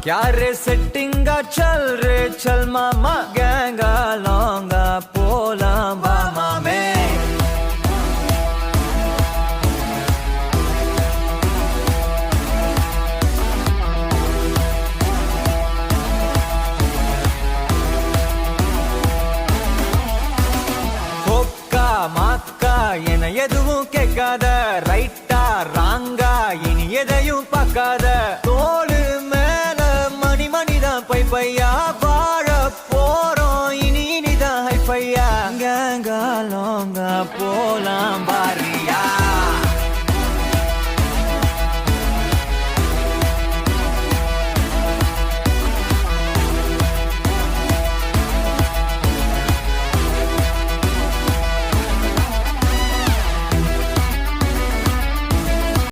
क्या रे सेटिंगा चल रे चल मामा गैंगा लौंगा पोला मामा में होक्का माक्का என எதுவும் கேட்காத ரைட்டா ராங்கா இனி எதையும் பார்க்காத